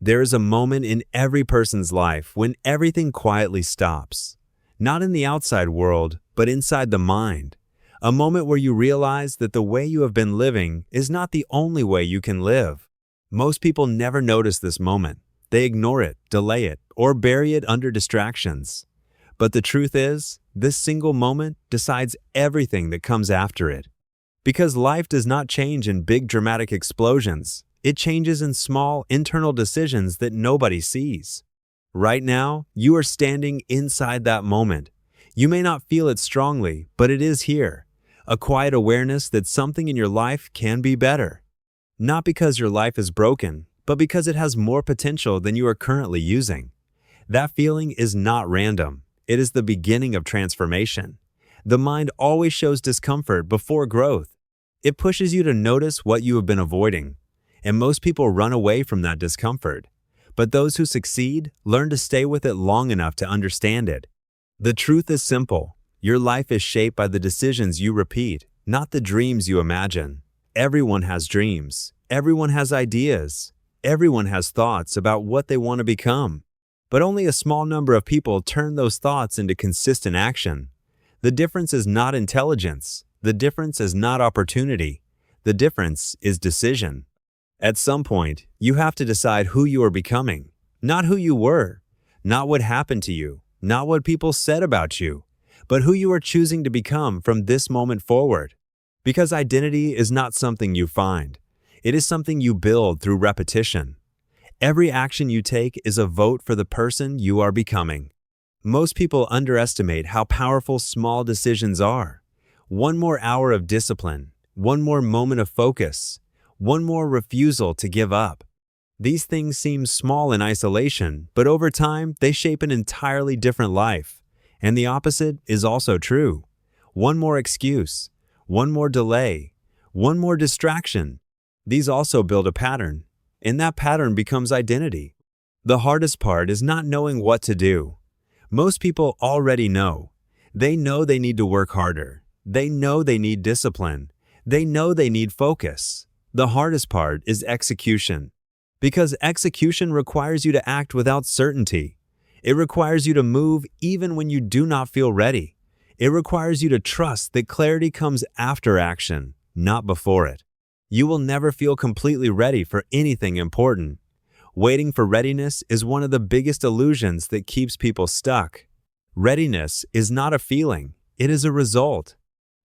There is a moment in every person's life when everything quietly stops. Not in the outside world, but inside the mind. A moment where you realize that the way you have been living is not the only way you can live. Most people never notice this moment. They ignore it, delay it, or bury it under distractions. But the truth is, this single moment decides everything that comes after it. Because life does not change in big dramatic explosions. It changes in small internal decisions that nobody sees. Right now, you are standing inside that moment. You may not feel it strongly, but it is here. A quiet awareness that something in your life can be better. Not because your life is broken, but because it has more potential than you are currently using. That feeling is not random. It is the beginning of transformation. The mind always shows discomfort before growth. It pushes you to notice what you have been avoiding. And most people run away from that discomfort. But those who succeed learn to stay with it long enough to understand it. The truth is simple. Your life is shaped by the decisions you repeat, not the dreams you imagine. Everyone has dreams. Everyone has ideas. Everyone has thoughts about what they want to become. But only a small number of people turn those thoughts into consistent action. The difference is not intelligence. The difference is not opportunity. The difference is decision. At some point, you have to decide who you are becoming, not who you were, not what happened to you, not what people said about you, but who you are choosing to become from this moment forward. Because identity is not something you find. It is something you build through repetition. Every action you take is a vote for the person you are becoming. Most people underestimate how powerful small decisions are. One more hour of discipline, one more moment of focus, one more refusal to give up. These things seem small in isolation, but over time, they shape an entirely different life. And the opposite is also true. One more excuse, one more delay, one more distraction. These also build a pattern, and that pattern becomes identity. The hardest part is not knowing what to do. Most people already know. They know they need to work harder. They know they need discipline. They know they need focus. The hardest part is execution. Because execution requires you to act without certainty. It requires you to move even when you do not feel ready. It requires you to trust that clarity comes after action, not before it. You will never feel completely ready for anything important. Waiting for readiness is one of the biggest illusions that keeps people stuck. Readiness is not a feeling, it is a result.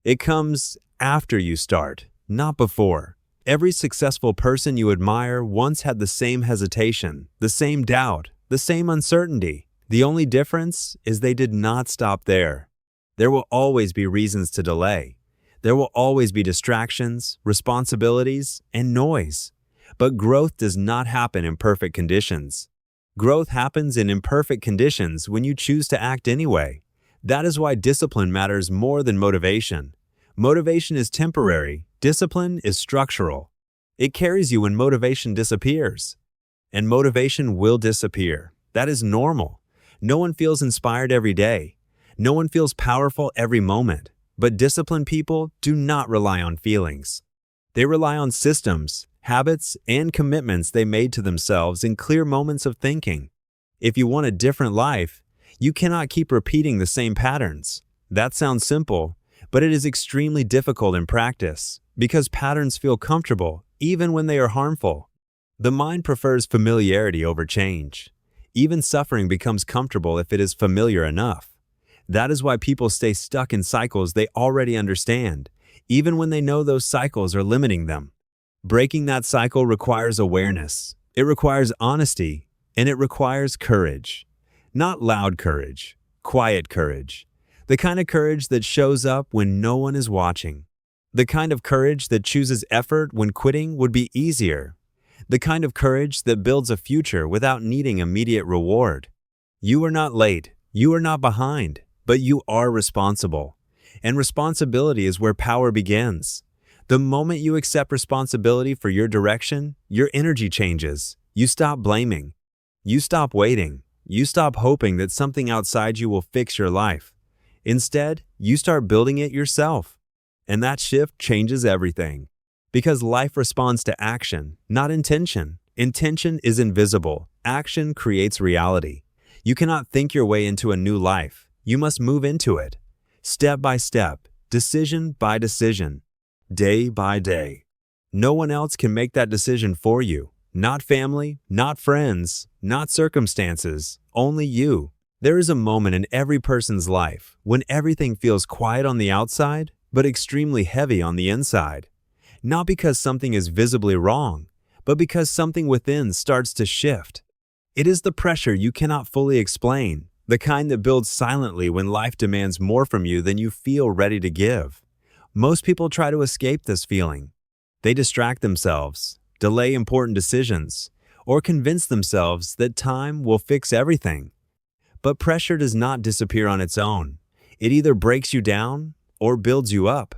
It comes after you start, not before. Every successful person you admire once had the same hesitation, the same doubt, the same uncertainty. The only difference is they did not stop there. There will always be reasons to delay. There will always be distractions, responsibilities, and noise. But growth does not happen in perfect conditions. Growth happens in imperfect conditions when you choose to act anyway. That is why discipline matters more than motivation. Motivation is temporary. Discipline is structural. It carries you when motivation disappears. And motivation will disappear. That is normal. No one feels inspired every day. No one feels powerful every moment. But disciplined people do not rely on feelings. They rely on systems, habits, and commitments they made to themselves in clear moments of thinking. If you want a different life, you cannot keep repeating the same patterns. That sounds simple, but it is extremely difficult in practice because patterns feel comfortable even when they are harmful. The mind prefers familiarity over change. Even suffering becomes comfortable if it is familiar enough. That is why people stay stuck in cycles they already understand, even when they know those cycles are limiting them. Breaking that cycle requires awareness. It requires honesty, and it requires courage. Not loud courage, quiet courage. The kind of courage that shows up when no one is watching. The kind of courage that chooses effort when quitting would be easier. The kind of courage that builds a future without needing immediate reward. You are not late. You are not behind. But you are responsible. And responsibility is where power begins. The moment you accept responsibility for your direction, your energy changes. You stop blaming. You stop waiting. You stop hoping that something outside you will fix your life. Instead, you start building it yourself. And that shift changes everything. Because life responds to action, not intention. Intention is invisible. Action creates reality. You cannot think your way into a new life. You must move into it. Step by step, decision by decision, day by day. No one else can make that decision for you. Not family, not friends, not circumstances, only you. There is a moment in every person's life when everything feels quiet on the outside, but extremely heavy on the inside. Not because something is visibly wrong, but because something within starts to shift. It is the pressure you cannot fully explain, the kind that builds silently when life demands more from you than you feel ready to give. Most people try to escape this feeling. They distract themselves, delay important decisions, or convince themselves that time will fix everything. But pressure does not disappear on its own. It either breaks you down or builds you up.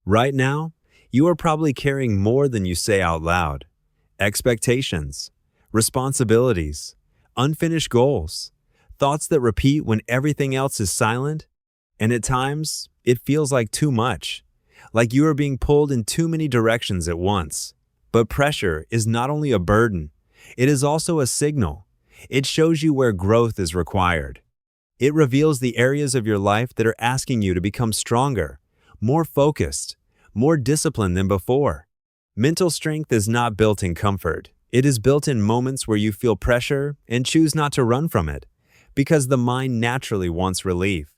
Right now, you are probably carrying more than you say out loud. Expectations, responsibilities, unfinished goals, thoughts that repeat when everything else is silent, and at times, it feels like too much, like you are being pulled in too many directions at once. But pressure is not only a burden, it is also a signal. It shows you where growth is required. It reveals the areas of your life that are asking you to become stronger, more focused, more disciplined than before. Mental strength is not built in comfort. It is built in moments where you feel pressure and choose not to run from it, because the mind naturally wants relief.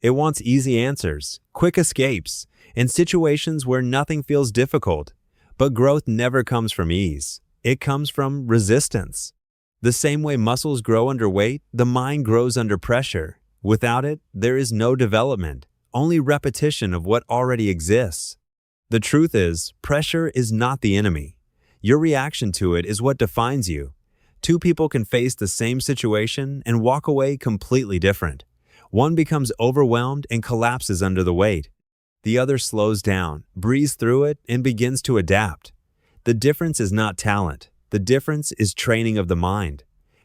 It wants easy answers, quick escapes, and situations where nothing feels difficult. But growth never comes from ease. It comes from resistance. The same way muscles grow under weight, the mind grows under pressure. Without it, there is no development, only repetition of what already exists. The truth is, pressure is not the enemy. Your reaction to it is what defines you. Two people can face the same situation and walk away completely different. One becomes overwhelmed and collapses under the weight. The other slows down, breathes through it, and begins to adapt. The difference is not talent. The difference is training of the mind.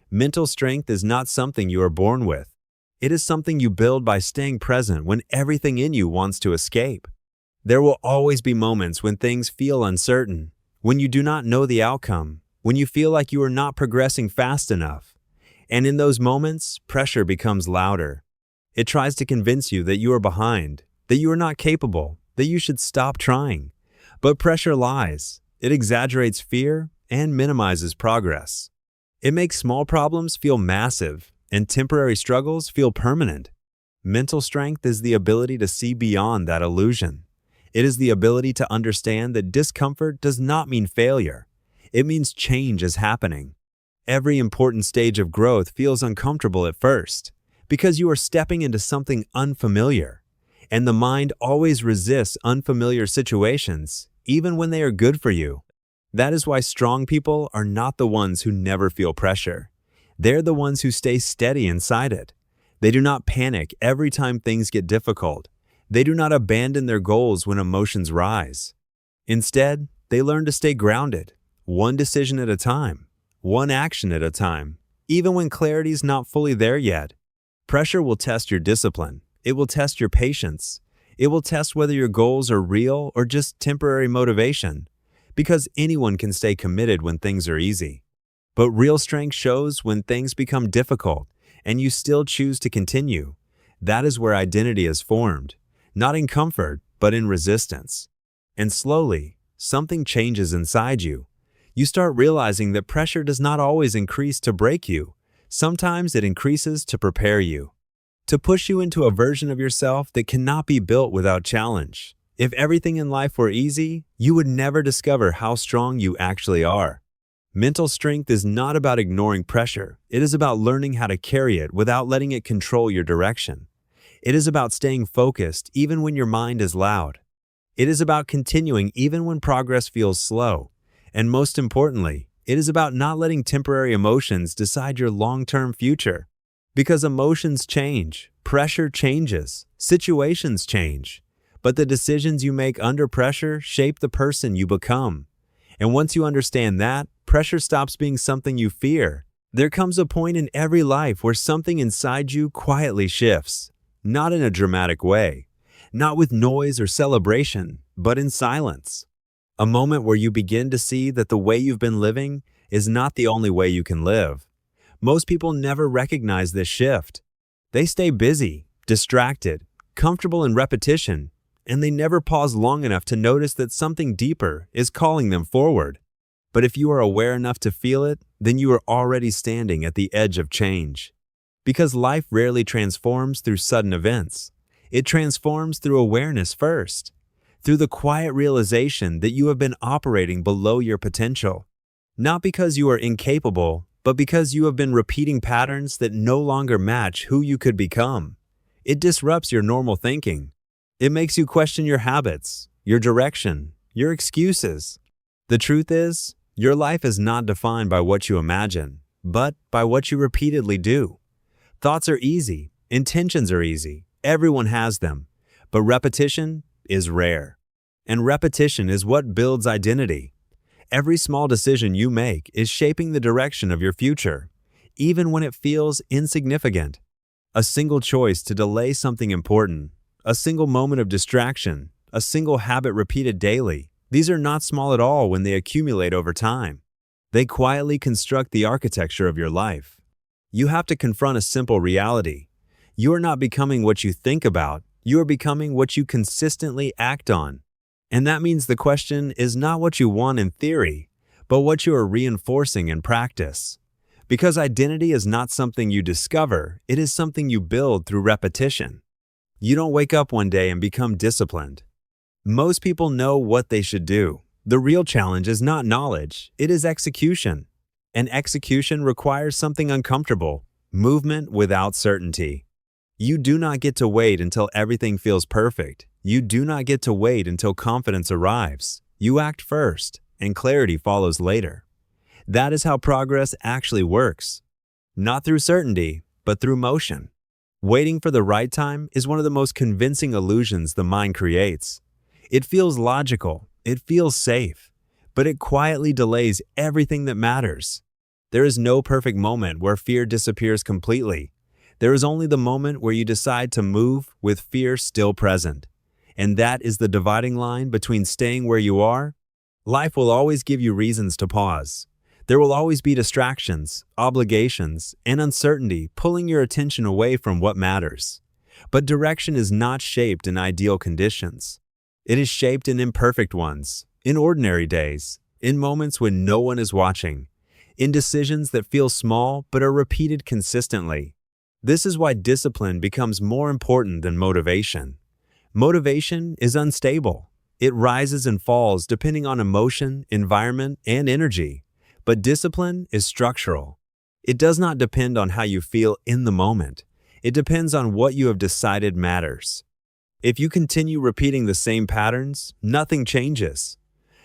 Mental strength is not something you are born with. It is something you build by staying present when everything in you wants to escape. There will always be moments when things feel uncertain, when you do not know the outcome, when you feel like you are not progressing fast enough. And in those moments, pressure becomes louder. It tries to convince you that you are behind, that you are not capable, that you should stop trying. But pressure lies. It exaggerates fear and minimizes progress. It makes small problems feel massive and temporary struggles feel permanent. Mental strength is the ability to see beyond that illusion. It is the ability to understand that discomfort does not mean failure. It means change is happening. Every important stage of growth feels uncomfortable at first because you are stepping into something unfamiliar. And the mind always resists unfamiliar situations, even when they are good for you. That is why strong people are not the ones who never feel pressure. They're the ones who stay steady inside it. They do not panic every time things get difficult. They do not abandon their goals when emotions rise. Instead, they learn to stay grounded, one decision at a time, one action at a time, even when clarity is not fully there yet. Pressure will test your discipline. It will test your patience. It will test whether your goals are real or just temporary motivation. Because anyone can stay committed when things are easy. But real strength shows when things become difficult and you still choose to continue. That is where identity is formed, not in comfort, but in resistance. And slowly, something changes inside you. You start realizing that pressure does not always increase to break you. Sometimes it increases to prepare you, to push you into a version of yourself that cannot be built without challenge. If everything in life were easy, you would never discover how strong you actually are. Mental strength is not about ignoring pressure. It is about learning how to carry it without letting it control your direction. It is about staying focused even when your mind is loud. It is about continuing even when progress feels slow. And most importantly, it is about not letting temporary emotions decide your long-term future. Because emotions change, pressure changes, situations change. But the decisions you make under pressure shape the person you become. And once you understand that, pressure stops being something you fear. There comes a point in every life where something inside you quietly shifts. Not in a dramatic way, not with noise or celebration, but in silence. A moment where you begin to see that the way you've been living is not the only way you can live. Most people never recognize this shift. They stay busy, distracted, comfortable in repetition, and they never pause long enough to notice that something deeper is calling them forward. But if you are aware enough to feel it, then you are already standing at the edge of change. Because life rarely transforms through sudden events. It transforms through awareness first, through the quiet realization that you have been operating below your potential. Not because you are incapable, but because you have been repeating patterns that no longer match who you could become. It disrupts your normal thinking. It makes you question your habits, your direction, your excuses. The truth is, your life is not defined by what you imagine, but by what you repeatedly do. Thoughts are easy, intentions are easy, everyone has them, but repetition is rare. And repetition is what builds identity. Every small decision you make is shaping the direction of your future, even when it feels insignificant. A single choice to delay something important, a single moment of distraction, a single habit repeated daily, these are not small at all when they accumulate over time. They quietly construct the architecture of your life. You have to confront a simple reality. You are not becoming what you think about, you are becoming what you consistently act on. And that means the question is not what you want in theory, but what you are reinforcing in practice. Because identity is not something you discover, it is something you build through repetition. You don't wake up one day and become disciplined. Most people know what they should do. The real challenge is not knowledge, it is execution. And execution requires something uncomfortable, movement without certainty. You do not get to wait until everything feels perfect. You do not get to wait until confidence arrives. You act first, and clarity follows later. That is how progress actually works. Not through certainty, but through motion. Waiting for the right time is one of the most convincing illusions the mind creates. It feels logical, it feels safe, but it quietly delays everything that matters. There is no perfect moment where fear disappears completely. There is only the moment where you decide to move with fear still present. And that is the dividing line between staying where you are. Life will always give you reasons to pause. There will always be distractions, obligations, and uncertainty pulling your attention away from what matters. But direction is not shaped in ideal conditions. It is shaped in imperfect ones, in ordinary days, in moments when no one is watching, in decisions that feel small but are repeated consistently. This is why discipline becomes more important than motivation. Motivation is unstable. It rises and falls depending on emotion, environment, and energy. But discipline is structural. It does not depend on how you feel in the moment. It depends on what you have decided matters. If you continue repeating the same patterns, nothing changes.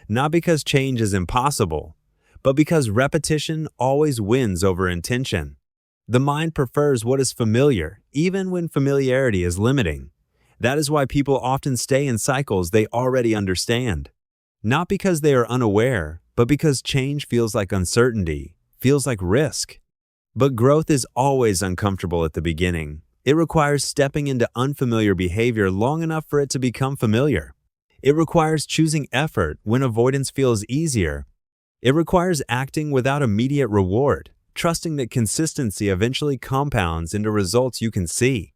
Not because change is impossible, but because repetition always wins over intention. The mind prefers what is familiar, even when familiarity is limiting. That is why people often stay in cycles they already understand. Not because they are unaware, but because change feels like uncertainty, feels like risk. But growth is always uncomfortable at the beginning. It requires stepping into unfamiliar behavior long enough for it to become familiar. It requires choosing effort when avoidance feels easier. It requires acting without immediate reward, trusting that consistency eventually compounds into results you can see.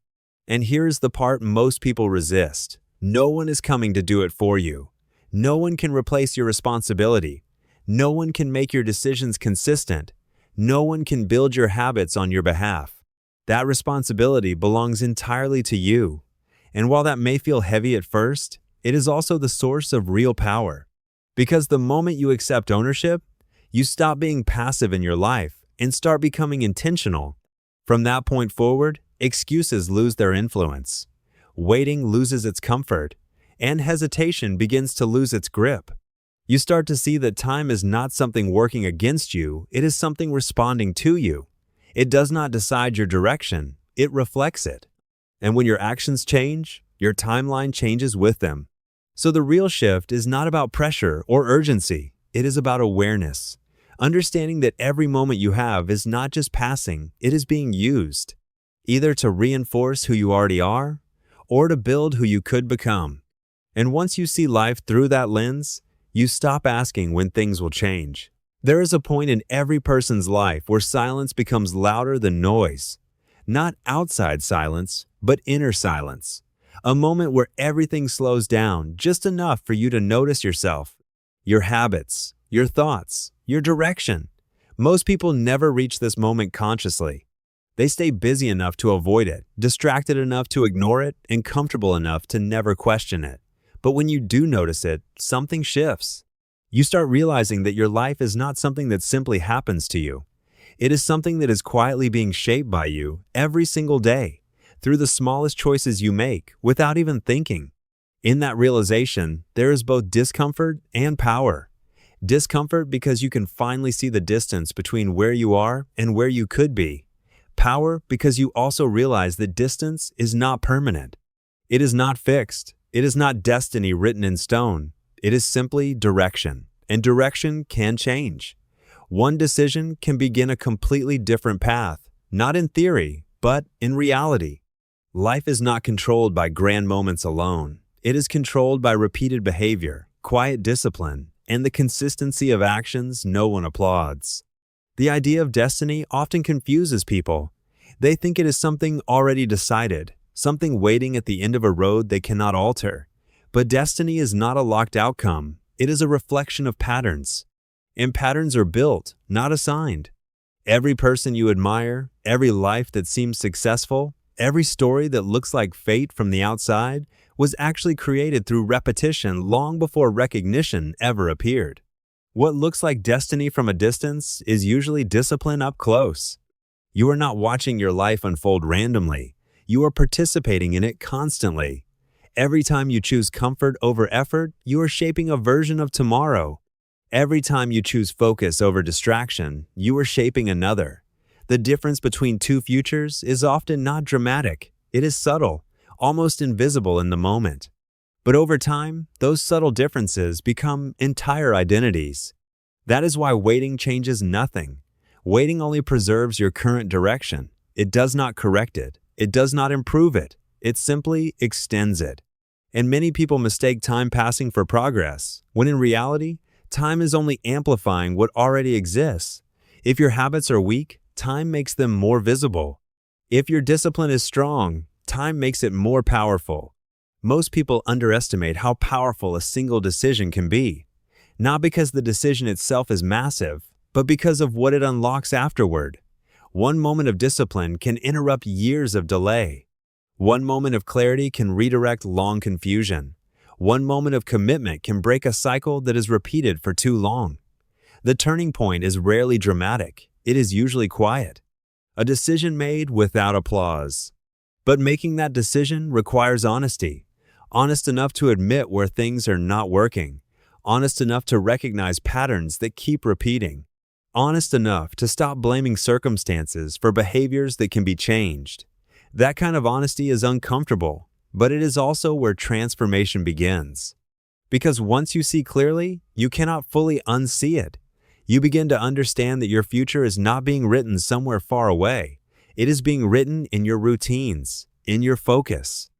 And here's the part most people resist. No one is coming to do it for you. No one can replace your responsibility. No one can make your decisions consistent. No one can build your habits on your behalf. That responsibility belongs entirely to you. And while that may feel heavy at first, it is also the source of real power. Because the moment you accept ownership, you stop being passive in your life and start becoming intentional. From that point forward, excuses lose their influence. Waiting loses its comfort, and hesitation begins to lose its grip. You start to see that time is not something working against you, it is something responding to you. It does not decide your direction, it reflects it. And when your actions change, your timeline changes with them. So the real shift is not about pressure or urgency, it is about awareness. Understanding that every moment you have is not just passing, it is being used. Either to reinforce who you already are, or to build who you could become. And once you see life through that lens, you stop asking when things will change. There is a point in every person's life where silence becomes louder than noise. Not outside silence, but inner silence. A moment where everything slows down just enough for you to notice yourself, your habits, your thoughts, your direction. Most people never reach this moment consciously. They stay busy enough to avoid it, distracted enough to ignore it, and comfortable enough to never question it. But when you do notice it, something shifts. You start realizing that your life is not something that simply happens to you. It is something that is quietly being shaped by you every single day, through the smallest choices you make, without even thinking. In that realization, there is both discomfort and power. Discomfort because you can finally see the distance between where you are and where you could be. Power because you also realize that distance is not permanent. It is not fixed. It is not destiny written in stone. It is simply direction, and direction can change. One decision can begin a completely different path, not in theory, but in reality. Life is not controlled by grand moments alone. It is controlled by repeated behavior, quiet discipline, and the consistency of actions no one applauds. The idea of destiny often confuses people. They think it is something already decided, something waiting at the end of a road they cannot alter. But destiny is not a locked outcome. It is a reflection of patterns. And patterns are built, not assigned. Every person you admire, every life that seems successful, every story that looks like fate from the outside was actually created through repetition long before recognition ever appeared. What looks like destiny from a distance is usually discipline up close. You are not watching your life unfold randomly. You are participating in it constantly. Every time you choose comfort over effort, you are shaping a version of tomorrow. Every time you choose focus over distraction, you are shaping another. The difference between two futures is often not dramatic. It is subtle, almost invisible in the moment. But over time, those subtle differences become entire identities. That is why waiting changes nothing. Waiting only preserves your current direction. It does not correct it. It does not improve it. It simply extends it. And many people mistake time passing for progress, when in reality, time is only amplifying what already exists. If your habits are weak, time makes them more visible. If your discipline is strong, time makes it more powerful. Most people underestimate how powerful a single decision can be. Not because the decision itself is massive, but because of what it unlocks afterward. One moment of discipline can interrupt years of delay. One moment of clarity can redirect long confusion. One moment of commitment can break a cycle that is repeated for too long. The turning point is rarely dramatic. It is usually quiet. A decision made without applause. But making that decision requires honesty. Honest enough to admit where things are not working. Honest enough to recognize patterns that keep repeating. Honest enough to stop blaming circumstances for behaviors that can be changed. That kind of honesty is uncomfortable, but it is also where transformation begins. Because once you see clearly, you cannot fully unsee it. You begin to understand that your future is not being written somewhere far away. It is being written in your routines, in your focus,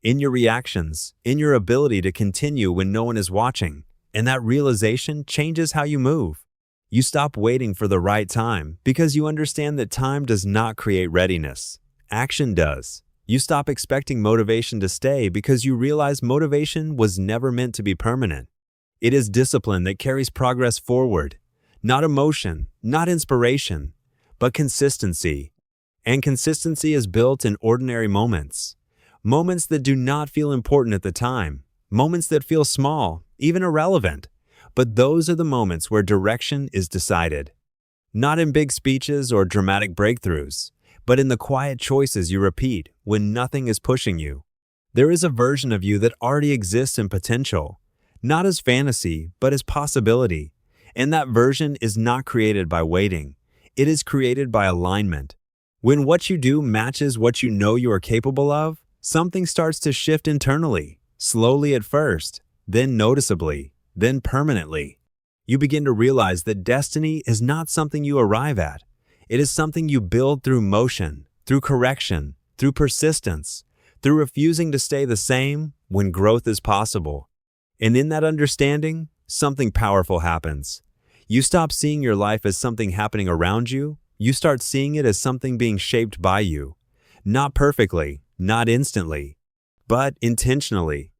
in your reactions, in your ability to continue when no one is watching. And that realization changes how you move. You stop waiting for the right time because you understand that time does not create readiness. Action does. You stop expecting motivation to stay because you realize motivation was never meant to be permanent. It is discipline that carries progress forward. Not emotion, not inspiration, but consistency. And consistency is built in ordinary moments. Moments that do not feel important at the time. Moments that feel small, even irrelevant. But those are the moments where direction is decided. Not in big speeches or dramatic breakthroughs, but in the quiet choices you repeat when nothing is pushing you. There is a version of you that already exists in potential, not as fantasy, but as possibility. And that version is not created by waiting. It is created by alignment. When what you do matches what you know you are capable of, something starts to shift internally, slowly at first, then noticeably, then permanently. You begin to realize that destiny is not something you arrive at. It is something you build through motion, through correction, through persistence, through refusing to stay the same when growth is possible. And in that understanding, something powerful happens. You stop seeing your life as something happening around you. You start seeing it as something being shaped by you. Not perfectly, not instantly, but intentionally.